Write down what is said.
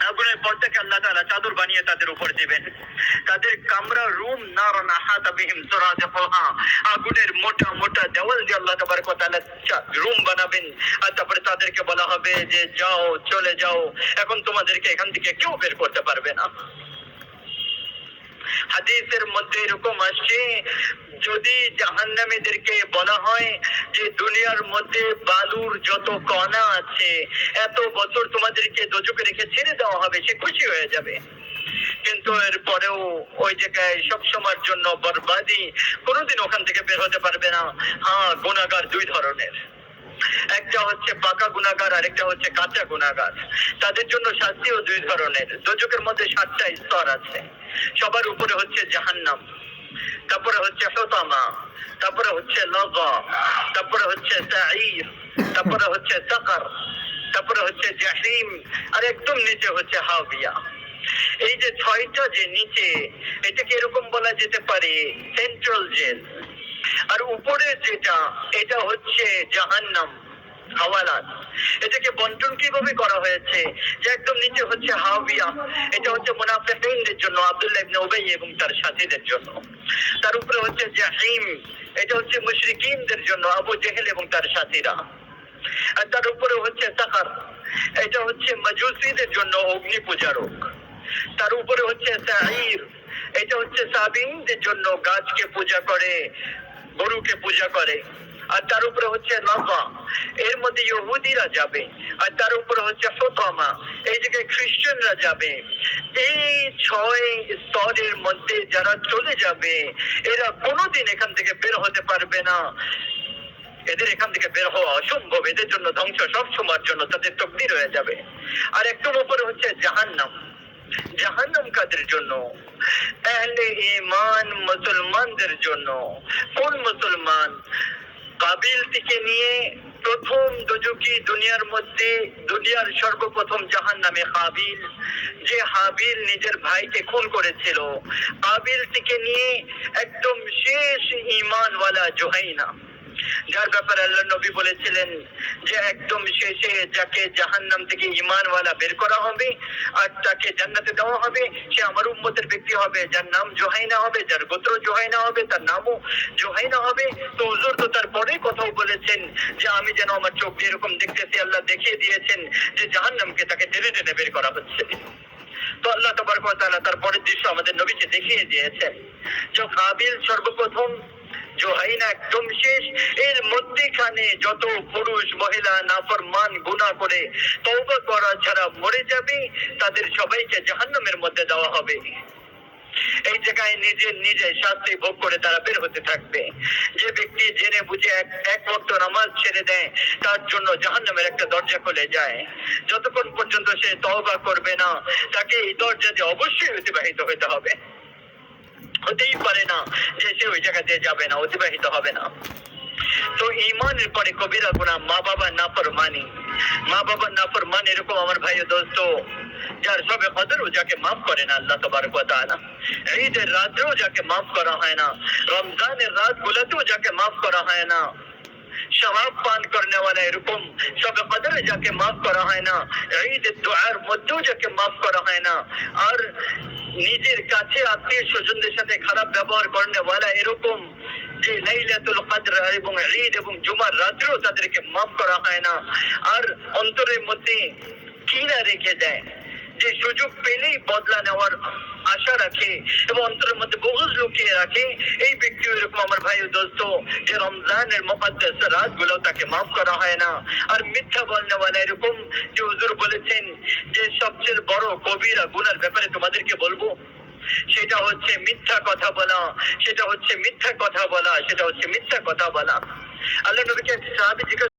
আগুনের পর্দাকে আল্লাহ তাআলা চাদর বানিয়ে তাদের উপর দিবেন। তাদের কামরা রুম নারন আহাতা বিহিম সুরাদিকুহা, আগুনের মোটা মোটা দেওয়াল দিয়ে আল্লাহ তাবারক ওয়া তাআলা রুম বানাবেন। আর তারপরে তাদেরকে বলা হবে যে যাও, চলে যাও, এখন তোমাদেরকে এখান থেকে কেউ বের করতে পারবে না। হাদিসের মধ্যে এরকম আসছে, যদি জাহান্নামীদেরকে বলা হয় যে দুনিয়ার মধ্যে বালুর যত কণা আছে এত বছর তোমাদেরকে দোজখে রেখে ছেড়ে দেওয়া হবে, সে খুশি হয়ে যাবে। কিন্তু এর পরেও ওই জায়গায় সবসময়ের জন্য বরবাদি, কোনোদিন ওখান থেকে বের হতে পারবে না। হ্যাঁ, গুনাহগার দুই ধরনের, একটা হচ্ছে পাকা গুনাহগার আর একটা হচ্ছে কাঁচা গুনাহগার। তাদের জন্য শাস্তিও দুই ধরনের। দোজখের মধ্যে 7টা স্তর আছে। সবার উপরে হচ্ছে জাহান্নাম, তারপরে হচ্ছে হুতামা, তারপরে হচ্ছে লাগা, তারপরে হচ্ছে সাঈর, তারপরে হচ্ছে সাকার, তারপরে হচ্ছে জাহিম, আর একদম নিচে হচ্ছে হাবিয়া। এই যে 6টা যে নিচে, এটাকে এরকম বলা যেতে পারে সেন্ট্রাল জেল। আর উপরে যেটা, এটা হচ্ছে জাহান্নাম, হাওয়ালাত। এটাকে বন্টন কিভাবে করা হয়েছে, যে একদম নিচে হচ্ছে হাবিয়া, এটা হচ্ছে মুনাফিকদের জন্য, আব্দুল্লাহ ইবনে উবাই এবং তার সাথীদের জন্য। তার উপরে হচ্ছে জাহিম, এটা হচ্ছে মুশরিকিনদের জন্য, আবু জেহেল এবং তার সাথীরা। আর তার উপরে হচ্ছে সাকার, এটা হচ্ছে মাজুসীদের জন্য, অগ্নি পূজারক। তার উপরে হচ্ছে সাঈর, এটা হচ্ছে সাবিনদের জন্য, গাছকে পূজা করে, গরুকে পূজা করে। আর তার উপরে হচ্ছে লাগা, এর মধ্যে ইহুদিরা যাবে। আর তার উপরে হচ্ছে হুতামা, এই জায়গায় খ্রিস্টানরা যাবে। এই 6 স্তরের মধ্যে যারা চলে যাবে, এরা কোনোদিন এখান থেকে বের হতে পারবে না। এদের এখান থেকে বের হওয়া অসম্ভব, এদের জন্য ধ্বংস সব সময়ের জন্য, তাদের তকদির হয়ে যাবে। আর একদম উপরে হচ্ছে জাহান্নাম। জাহান্নাম কাদের জন্য? আহলে ঈমান মুসলমানদের জন্য। কোন মুসলমান? কাবিল থেকে নিয়ে প্রথম দোজখী দুনিয়ার মধ্যে, দুনিয়ার সর্বপ্রথম জাহান্নামে হাবিল, যে হাবিল নিজের ভাইকে খুন করেছিল। কাবিল থেকে নিয়ে একদম শেষ ঈমানওয়ালা জুহাইনা, যার ব্যাপারে আল্লাহ নবী বলেছিলেন যে একদম শেষে যাকে জাহান্নাম থেকে ঈমানওয়ালা বের করা হবে আর তাকে জান্নাতে দেওয়া হবে, সে আমার উম্মতের ব্যক্তি হবে, যার নাম জুহাইনা হবে, যার গোত্র জুহাইনা হবে, তার নামও জুহাইনা হবে। তো হুজুর তো তারপরে কথাও বলেছেন যে আমি যেন আমার চোখ দিয়ে এরকম দেখতেছি, আল্লাহ দেখিয়ে দিয়েছেন যে জাহান্নামকে তাকে টেনে টেনে বের করা হচ্ছে। তো আল্লাহ তাবারক ওয়া তাআলা তার পরের দৃশ্য আমাদের নবীকে দেখিয়ে দিয়েছেন। যে কাবিল সর্বপ্রথম, জুহাইনা একদম শেষ। এর মধ্যেখানে যত পুরুষ মহিলা নাফরমান গুনাহ করে তওবা করা ছাড়া মরে যাবে, তাদের সবাইকে জাহান্নামের মধ্যে দেওয়া হবে। এই জায়গায় নিজে শাস্তি ভোগ করে তারা বের হতে থাকবে। যে ব্যক্তি জেনে বুঝে এক ওয়াক্ত নামাজ ছেড়ে দেয়, তার জন্য জাহান্নামের একটা দরজা খুলে যায়। যতক্ষণ পর্যন্ত সে তওবা করবে না, তাকে এই দরজা দিয়ে অবশ্যই অতিবাহিত হতে হবে। হতেই পারে না যে সে ওই জায়গা দিয়ে যাবে না, অতিবাহিত হবে না। তো ঈমানের পরে কবিরা গুনাহ, মা বাবা নাফরমানি। মা বাবা নাফরমান এরকম আমার ভাই ও দোস্ত, যার সবে কদরও যাকে মাফ করে না আল্লাহ তাবারক ওয়া তাআলা, ঈদের রাতেও যাকে মাফ করা হয় না, রমজানের রাতগুলোতেও যাকে মাফ করা হয় না, শরাব পান করনে वाला এরকম সবে কদরে যাকে মাফ করা হয় না, ঈদের দুআর মধ্যেও যাকে মাফ করা হয় না, আর নিজের কাছে আত্মীয় স্বজনদের সাথে খারাপ ব্যবহার করনে वाला এরকম যে লাইলাতুল কদর এবং ঈদ এবং জুমার রাতেও তাদেরকে মাফ করা হয় না, আর অন্তরের মধ্যে কিনা রেখে দেয়, যে সুযোগ পেলেই বদলা নেওয়ার আশা রাখে এবং অন্তরের মধ্যে বুগজ লুকিয়ে রাখে, এই ব্যক্তি এরকম আমার ভাই ও দোস্ত, যে রমজানের মুকদ্দাস রাতগুলো তাকে মাফ করা হয় না। আর মিথ্যা বলনে वाला এরকম, যে হুজুর বলেছেন যে সবচেয়ে বড় কবিরা গুনার ব্যাপারে তোমাদেরকে বলবো, সেটা হচ্ছে মিথ্যা কথা বলা, সেটা হচ্ছে মিথ্যা কথা বলা, সেটা হচ্ছে মিথ্যা কথা বলা। আল্লাহ নবীকে সাহাবী জিজ্ঞাসা